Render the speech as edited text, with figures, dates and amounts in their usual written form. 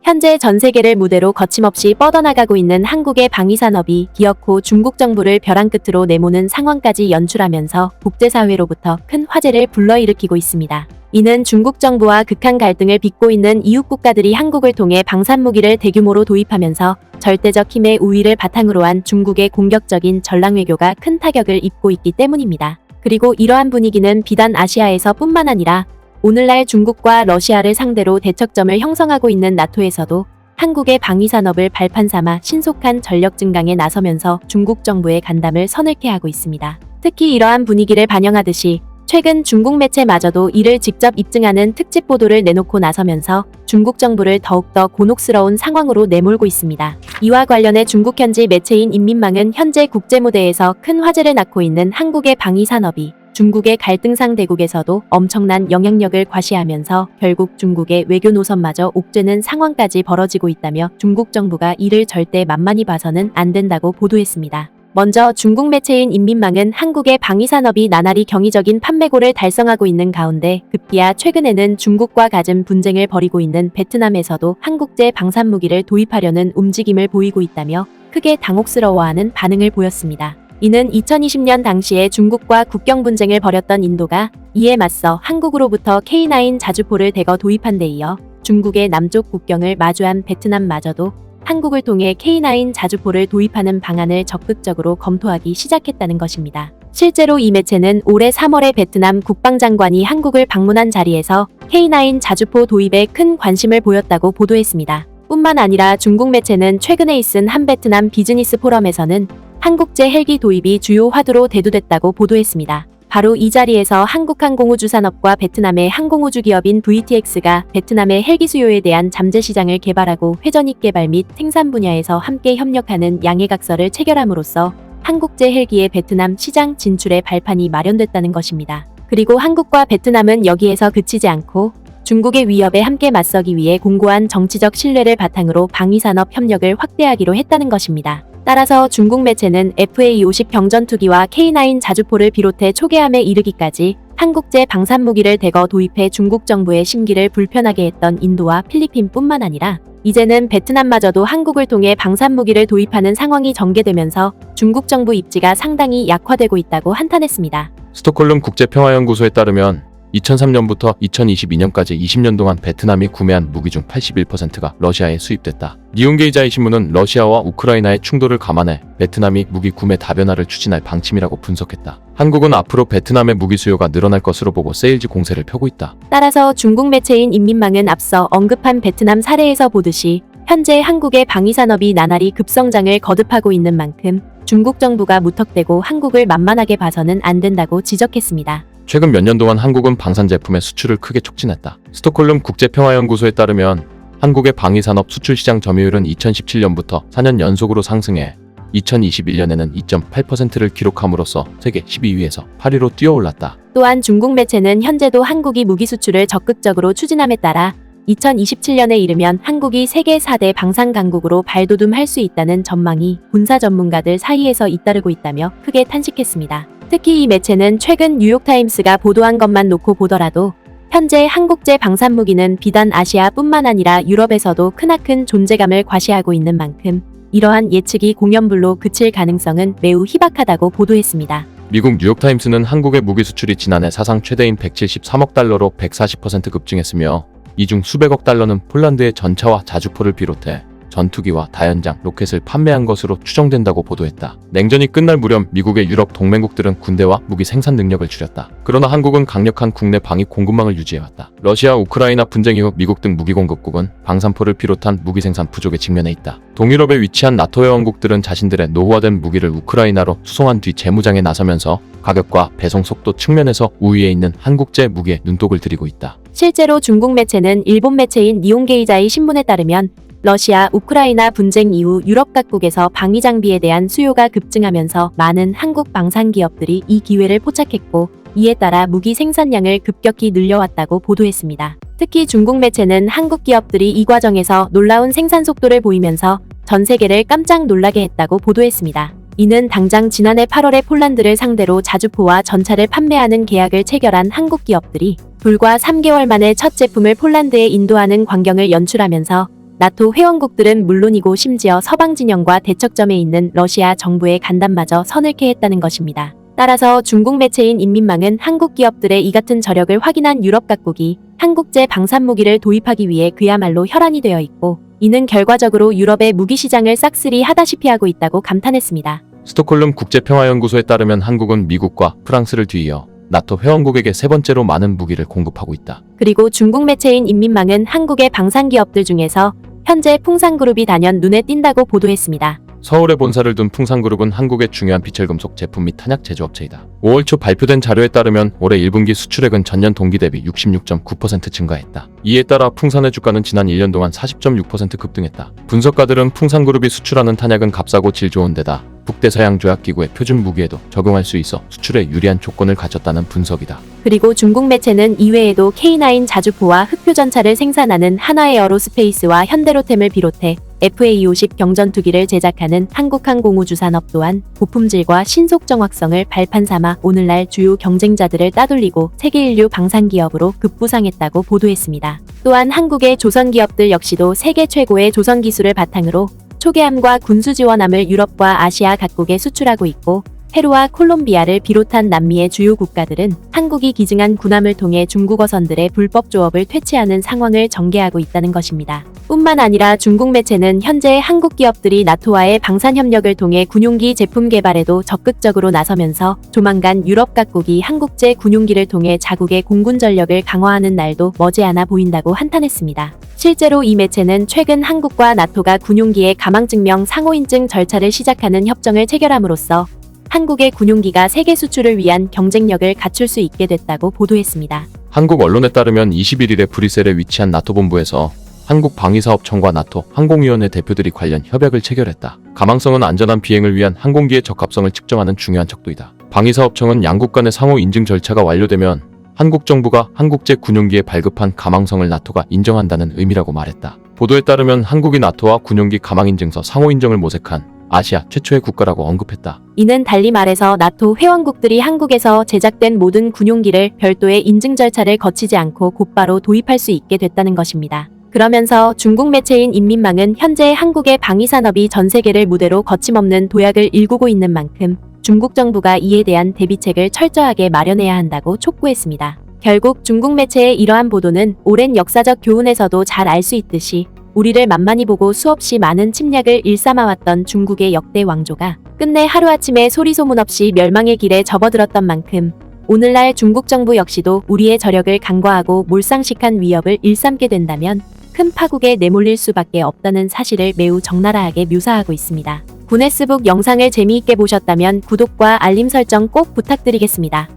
현재 전 세계를 무대로 거침없이 뻗어나가고 있는 한국의 방위산업이 기어코 중국 정부를 벼랑 끝으로 내모는 상황까지 연출하면서 국제사회로부터 큰 화제를 불러일으키고 있습니다. 이는 중국 정부와 극한 갈등을 빚고 있는 이웃 국가들이 한국을 통해 방산무기를 대규모로 도입하면서 절대적 힘의 우위를 바탕으로 한 중국의 공격적인 전랑외교가 큰 타격을 입고 있기 때문입니다. 그리고 이러한 분위기는 비단 아시아에서 뿐만 아니라 오늘날 중국과 러시아를 상대로 대척점을 형성하고 있는 나토에서도 한국의 방위산업을 발판 삼아 신속한 전력 증강에 나서면서 중국 정부의 간담을 서늘케 하고 있습니다. 특히 이러한 분위기를 반영하듯이 최근 중국 매체마저도 이를 직접 입증하는 특집 보도를 내놓고 나서면서 중국 정부를 더욱더 곤혹스러운 상황으로 내몰고 있습니다. 이와 관련해 중국 현지 매체인 인민망은 현재 국제무대에서 큰 화제를 낳고 있는 한국의 방위산업이 중국의 갈등상 대국에서도 엄청난 영향력을 과시하면서 결국 중국의 외교 노선마저 옥죄는 상황까지 벌어지고 있다며 중국 정부가 이를 절대 만만히 봐서는 안 된다고 보도했습니다. 먼저 중국 매체인 인민망은 한국의 방위산업이 나날이 경이적인 판매고를 달성하고 있는 가운데 급기야 최근에는 중국과 갖은 분쟁을 벌이고 있는 베트남에서도 한국제 방산무기를 도입하려는 움직임을 보이고 있다며 크게 당혹스러워하는 반응을 보였습니다. 이는 2020년 당시에 중국과 국경 분쟁을 벌였던 인도가 이에 맞서 한국으로부터 K9 자주포를 대거 도입한 데 이어 중국의 남쪽 국경을 마주한 베트남마저도 한국을 통해 K9 자주포를 도입하는 방안을 적극적으로 검토하기 시작했다는 것입니다. 실제로 이 매체는 올해 3월에 베트남 국방장관이 한국을 방문한 자리에서 K9 자주포 도입에 큰 관심을 보였다고 보도했습니다. 뿐만 아니라 중국 매체는 최근에 있은 한 베트남 비즈니스 포럼에서는 한국제 헬기 도입이 주요 화두로 대두됐다고 보도했습니다. 바로 이 자리에서 한국항공우주산업과 베트남의 항공우주 기업인 VTX가 베트남의 헬기 수요에 대한 잠재 시장을 개발하고 회전익 개발 및 생산 분야에서 함께 협력하는 양해각서를 체결함으로써 한국제 헬기의 베트남 시장 진출의 발판이 마련됐다는 것입니다. 그리고 한국과 베트남은 여기에서 그치지 않고 중국의 위협에 함께 맞서기 위해 공고한 정치적 신뢰를 바탕으로 방위산업 협력을 확대하기로 했다는 것입니다. 따라서 중국 매체는 FA-50 경전투기와 K9 자주포를 비롯해 초계함에 이르기까지 한국제 방산무기를 대거 도입해 중국 정부의 심기를 불편하게 했던 인도와 필리핀뿐만 아니라 이제는 베트남마저도 한국을 통해 방산무기를 도입하는 상황이 전개되면서 중국 정부 입지가 상당히 약화되고 있다고 한탄했습니다. 스톡홀름 국제평화연구소에 따르면 2003년부터 2022년까지 20년 동안 베트남이 구매한 무기 중 81%가 러시아에 수입됐다. 니온게이자이 신문은 러시아와 우크라이나의 충돌을 감안해 베트남이 무기 구매 다변화를 추진할 방침이라고 분석했다. 한국은 앞으로 베트남의 무기 수요가 늘어날 것으로 보고 세일즈 공세를 펴고 있다. 따라서 중국 매체인 인민망은 앞서 언급한 베트남 사례에서 보듯이 현재 한국의 방위산업이 나날이 급성장을 거듭하고 있는 만큼 중국 정부가 무턱대고 한국을 만만하게 봐서는 안 된다고 지적했습니다. 최근 몇 년 동안 한국은 방산 제품의 수출을 크게 촉진했다. 스톡홀름 국제평화연구소에 따르면 한국의 방위산업 수출 시장 점유율은 2017년부터 4년 연속으로 상승해 2021년에는 2.8%를 기록함으로써 세계 12위에서 8위로 뛰어올랐다. 또한 중국 매체는 현재도 한국이 무기 수출을 적극적으로 추진함에 따라 2027년에 이르면 한국이 세계 4대 방산 강국으로 발돋움할 수 있다는 전망이 군사 전문가들 사이에서 잇따르고 있다며 크게 탄식했습니다. 특히 이 매체는 최근 뉴욕타임스가 보도한 것만 놓고 보더라도 현재 한국제 방산무기는 비단 아시아뿐만 아니라 유럽에서도 크나큰 존재감을 과시하고 있는 만큼 이러한 예측이 공연불로 그칠 가능성은 매우 희박하다고 보도했습니다. 미국 뉴욕타임스는 한국의 무기 수출이 지난해 사상 최대인 173억 달러로 140% 급증했으며 이 중 수백억 달러는 폴란드의 전차와 자주포를 비롯해 전투기와 다연장, 로켓을 판매한 것으로 추정된다고 보도했다. 냉전이 끝날 무렵 미국의 유럽 동맹국들은 군대와 무기 생산 능력을 줄였다. 그러나 한국은 강력한 국내 방위 공급망을 유지해왔다. 러시아, 우크라이나 분쟁 이후 미국 등 무기 공급국은 방산포를 비롯한 무기 생산 부족에 직면해 있다. 동유럽에 위치한 나토 회원국들은 자신들의 노후화된 무기를 우크라이나로 수송한 뒤 재무장에 나서면서 가격과 배송 속도 측면에서 우위에 있는 한국제 무기에 눈독을 들이고 있다. 실제로 중국 매체는 일본 매체인 니온게이자이 신문에 따르면 러시아, 우크라이나 분쟁 이후 유럽 각국에서 방위 장비에 대한 수요가 급증하면서 많은 한국 방산 기업들이 이 기회를 포착했고 이에 따라 무기 생산량을 급격히 늘려왔다고 보도했습니다. 특히 중국 매체는 한국 기업들이 이 과정에서 놀라운 생산 속도를 보이면서 전 세계를 깜짝 놀라게 했다고 보도했습니다. 이는 당장 지난해 8월에 폴란드를 상대로 자주포와 전차를 판매하는 계약을 체결한 한국 기업들이 불과 3개월 만에 첫 제품을 폴란드에 인도하는 광경을 연출하면서 나토 회원국들은 물론이고 심지어 서방 진영과 대척점에 있는 러시아 정부의 간담마저 서늘케 했다는 것입니다. 따라서 중국 매체인 인민망은 한국 기업들의 이 같은 저력을 확인한 유럽 각국이 한국제 방산무기를 도입하기 위해 그야말로 혈안이 되어 있고, 이는 결과적으로 유럽의 무기 시장을 싹쓸이 하다시피 하고 있다고 감탄했습니다. 스톡홀름 국제평화연구소에 따르면 한국은 미국과 프랑스를 뒤이어 나토 회원국에게 세 번째로 많은 무기를 공급하고 있다. 그리고 중국 매체인 인민망은 한국의 방산기업들 중에서 현재 풍산그룹이 단연 눈에 띈다고 보도했습니다. 서울에 본사를 둔 풍산그룹은 한국의 중요한 비철금속 제품 및 탄약 제조업체이다. 5월 초 발표된 자료에 따르면 올해 1분기 수출액은 전년 동기 대비 66.9% 증가했다. 이에 따라 풍산의 주가는 지난 1년 동안 40.6% 급등했다. 분석가들은 풍산그룹이 수출하는 탄약은 값싸고 질 좋은 데다 북대서양조약기구의 표준 무기에도 적용할 수 있어 수출에 유리한 조건을 갖췄다는 분석이다. 그리고 중국 매체는 이외에도 K9 자주포와 흑표전차를 생산하는 한화에어로스페이스와 현대로템을 비롯해 FA-50 경전투기를 제작하는 한국항공우주산업 또한 고품질과 신속 정확성을 발판 삼아 오늘날 주요 경쟁자들을 따돌리고 세계 인류 방산기업으로 급부상했다고 보도했습니다. 또한 한국의 조선기업들 역시도 세계 최고의 조선기술을 바탕으로 초계함과 군수지원함을 유럽과 아시아 각국에 수출하고 있고, 페루와 콜롬비아를 비롯한 남미의 주요 국가들은 한국이 기증한 군함을 통해 중국 어선들의 불법 조업을 퇴치하는 상황을 전개하고 있다는 것입니다. 뿐만 아니라 중국 매체는 현재 한국 기업들이 나토와의 방산협력을 통해 군용기 제품 개발에도 적극적으로 나서면서 조만간 유럽 각국이 한국제 군용기를 통해 자국의 공군 전력을 강화하는 날도 머지않아 보인다고 한탄했습니다. 실제로 이 매체는 최근 한국과 나토가 군용기의 가망증명 상호인증 절차를 시작하는 협정을 체결함으로써 한국의 군용기가 세계 수출을 위한 경쟁력을 갖출 수 있게 됐다고 보도했습니다. 한국 언론에 따르면 21일에 브뤼셀에 위치한 나토 본부에서 한국방위사업청과 나토 항공위원회 대표들이 관련 협약을 체결했다. 가망성은 안전한 비행을 위한 항공기의 적합성을 측정하는 중요한 척도이다. 방위사업청은 양국 간의 상호 인증 절차가 완료되면 한국 정부가 한국제 군용기에 발급한 가망성을 나토가 인정한다는 의미라고 말했다. 보도에 따르면 한국이 나토와 군용기 가망인증서 상호 인정을 모색한 아시아 최초의 국가라고 언급했다. 이는 달리 말해서 나토 회원국들이 한국에서 제작된 모든 군용기를 별도의 인증 절차를 거치지 않고 곧바로 도입할 수 있게 됐다는 것입니다. 그러면서 중국 매체인 인민망은 현재 한국의 방위산업이 전 세계를 무대로 거침없는 도약을 일구고 있는 만큼 중국 정부가 이에 대한 대비책을 철저하게 마련해야 한다고 촉구했습니다. 결국 중국 매체의 이러한 보도는 오랜 역사적 교훈에서도 잘 알 수 있듯이 우리를 만만히 보고 수없이 많은 침략을 일삼아왔던 중국의 역대 왕조가 끝내 하루아침에 소리소문 없이 멸망의 길에 접어들었던 만큼 오늘날 중국 정부 역시도 우리의 저력을 간과하고 몰상식한 위협을 일삼게 된다면 큰 파국에 내몰릴 수밖에 없다는 사실을 매우 적나라하게 묘사하고 있습니다. 구네스북 영상을 재미있게 보셨다면 구독과 알림 설정 꼭 부탁드리겠습니다.